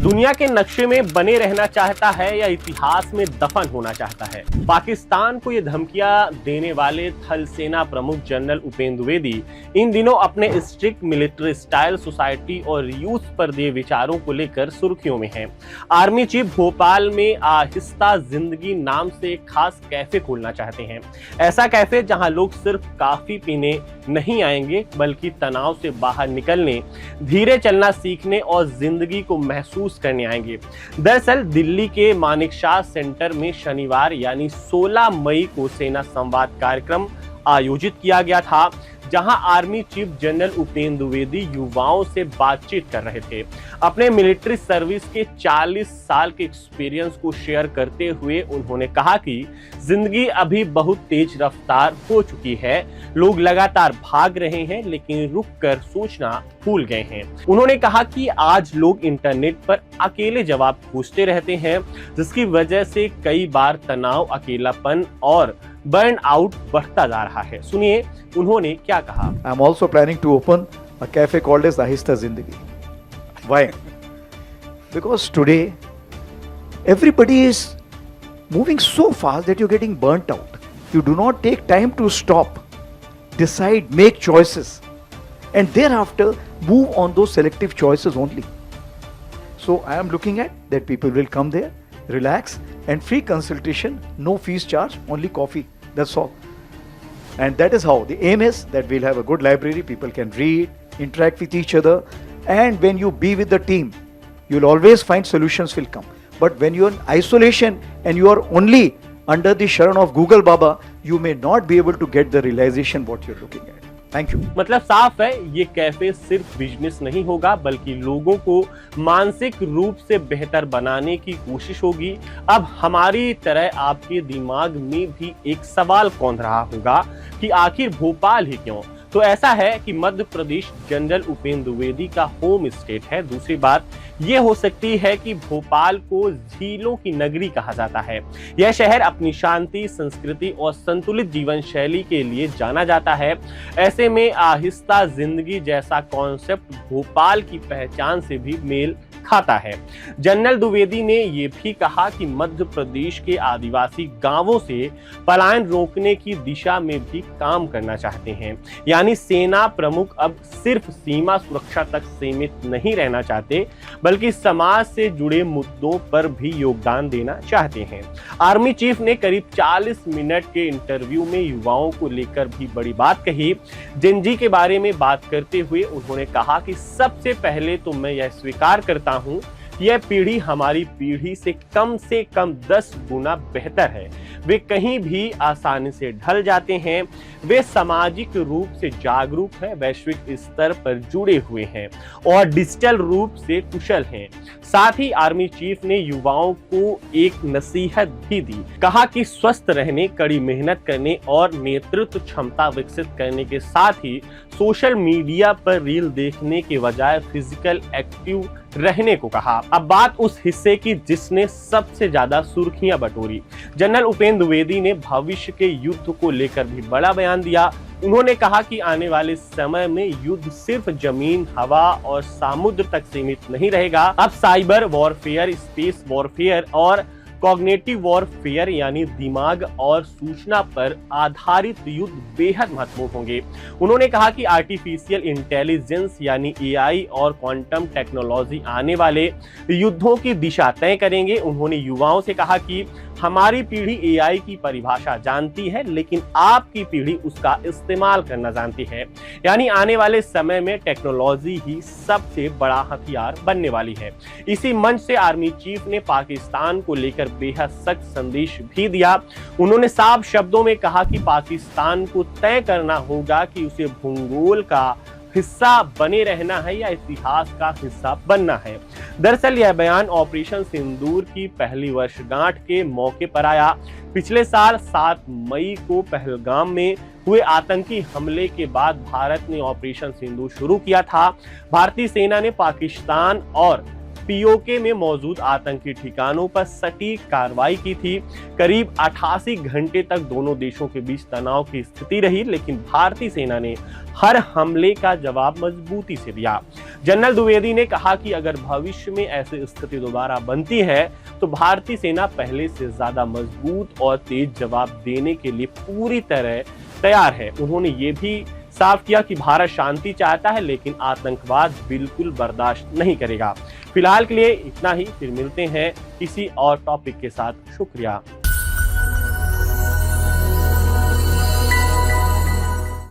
दुनिया के नक्शे में बने रहना चाहता है या इतिहास में दफन होना चाहता है? पाकिस्तान को ये धमकियां देने वाले थल सेना प्रमुख जनरल उपेंद्र द्विवेदी इन दिनों अपने स्ट्रिक्ट मिलिट्री स्टाइल सोसाइटी और यूथ पर दिए विचारों को लेकर सुर्खियों में हैं। आर्मी चीफ भोपाल में आहिस्ता जिंदगी नाम से एक खास कैफे खोलना चाहते हैं। ऐसा कैफे जहां लोग सिर्फ काफी पीने नहीं आएंगे बल्कि तनाव से बाहर निकलने, धीरे चलना सीखने और जिंदगी को महसूस करने आएंगे। दरअसल दिल्ली के मानेकशॉ सेंटर में शनिवार यानी 16 मई को सेना संवाद कार्यक्रम आयोजित किया गया था, जहां army chief general Upendra Dwivedi युवाओं से बातचीत कर रहे थे। अपने मिलिट्री सर्विस के 40 साल के एक्सपीरियंस को शेयर करते हुए उन्होंने कहा कि जिंदगी अभी बहुत तेज रफ्तार हो चुकी है। लोग लगातार भाग रहे हैं लेकिन रुक कर सोचना भूल गए हैं। उन्होंने कहा कि आज लोग इंटरनेट पर अकेले जवाब खोजते रहते हैं, जिसकी वजह से कई बार तनाव, अकेलापन और बर्न आउट बढ़ता जा रहा है। सुनिए उन्होंने क्या कहा। I am also planning to open a cafe called as Ahista Zindagi. Why? Because today everybody is moving so fast that you're getting burnt out. You do not take time to stop, decide, make choices, and thereafter move on those selective choices only. So I am looking at that people will come there, relax, and free consultation, no fees charge, only coffee. That's all. And that is how the aim is that we'll have a good library, people can read, interact with each other, and when you be with the team, you'll always find solutions will come. But when you're in isolation and you are only under the sharan of Google Baba, you may not be able to get the realization what you're looking at. Thank you. मतलब साफ है, ये cafe सिर्फ business नहीं होगा बल्कि लोगों को मानसिक रूप से बेहतर बनाने की कोशिश होगी। अब हमारी तरह आपके दिमाग में भी एक सवाल कौंध रहा होगा कि आखिर भोपाल ही क्यों? तो ऐसा है कि मध्य प्रदेश जनरल उपेंद्र द्विवेदी का होम स्टेट है। दूसरी बात ये हो सकती है कि भोपाल को झीलों की नगरी कहा जाता है। यह शहर अपनी शांति, संस्कृति और संतुलित जीवन शैली के लिए जाना जाता है। ऐसे में आहिस्ता जिंदगी जैसा कॉन्सेप्ट भोपाल की पहचान से भी मेल खाता है। जनरल द्विवेदी ने यह भी कहा कि मध्य प्रदेश के आदिवासी गांवों से पलायन रोकने की दिशा में भी काम करना चाहते हैं। यानी सेना प्रमुख अब सिर्फ सीमा सुरक्षा तक सीमित नहीं रहना चाहते बल्कि समाज से जुड़े मुद्दों पर भी योगदान देना चाहते हैं। आर्मी चीफ ने करीब 40 मिनट के इंटरव्यू में युवाओं को लेकर भी बड़ी बात कही। जेन-जी के बारे में बात करते हुए उन्होंने कहा कि सबसे पहले तो मैं यह स्वीकार करता हूं, यह पीढ़ी हमारी पीढ़ी से कम 10 गुना बेहतर है। वे कहीं भी आसानी से ढल जाते हैं, वे सामाजिक रूप से जागरूक हैं, वैश्विक स्तर पर जुड़े हुए हैं और डिजिटल रूप से कुशल हैं। साथ ही आर्मी चीफ ने युवाओं को एक नसीहत भी दी। कहा कि स्वस्थ रहने, कड़ी मेहनत करने और नेतृत्व क्षमता विकसित करने के साथ ही सोशल मीडिया पर रील देखने के बजाय फिजिकल एक्टिव रहने को कहा। अब बात उस हिस्से की जिसने सबसे ज्यादा सुर्खियां बटोरी। जनरल उपेंद्र द्विवेदी ने भविष्य के युद्ध को लेकर भी बड़ा बयान दिया। उन्होंने कहा कि आने वाले समय में युद्ध सिर्फ जमीन, हवा और समुद्र तक सीमित नहीं रहेगा। अब साइबर वॉरफेयर, स्पेस वॉरफेयर और कॉग्निटिव वॉरफेयर यानी दिमाग और सूचना पर आधारित युद्ध बेहद महत्वपूर्ण होंगे। उन्होंने कहा कि आर्टिफिशियल इंटेलिजेंस यानी एआई और क्वांटम टेक्नोलॉजी आने वाले युद्धों की दिशा तय करेंगे। उन्होंने युवाओं से कहा कि हमारी पीढ़ी एआई की परिभाषा जानती है लेकिन आपकी पीढ़ी उसका इस्तेमाल करना जानती है। यानी आने वाले समय में टेक्नोलॉजी ही सबसे बड़ा हथियार बनने वाली है। इसी मंच से आर्मी चीफ ने पाकिस्तान को लेकर बेहद सख्त संदेश भी दिया। उन्होंने साफ शब्दों में कहा कि पाकिस्तान को तय करना होगा कि उसे भूगोल का हिस्सा बने रहना है या इतिहास का हिस्सा बनना है। दरअसल यह बयान ऑपरेशन सिंदूर की पहली वर्षगांठ के मौके पर आया। पिछले साल 7 मई को पहलगाम में हुए आतंकी हमले के बाद भारत ने ऑपरेशन सिंदूर शुरू किया था। भारतीय सेना ने पाकिस्तान और पीओके में मौजूद आतंकी ठिकानों पर सटीक कार्रवाई की थी। करीब 88 घंटे तक दोनों देशों के बीच तनाव की स्थिति रही, लेकिन भारतीय सेना ने हर हमले का जवाब मजबूती से दिया। जनरल द्विवेदी ने कहा कि अगर भविष्य में ऐसी स्थिति दोबारा बनती है तो भारतीय सेना पहले से ज्यादा मजबूत और तेज जवाब देने के लिए पूरी तरह तैयार है। उन्होंने ये भी साफ किया कि भारत शांति चाहता है, लेकिन आतंकवाद बिल्कुल बर्दाश्त नहीं करेगा। फिलहाल के लिए इतना ही, फिर मिलते हैं किसी और टॉपिक के साथ। शुक्रिया।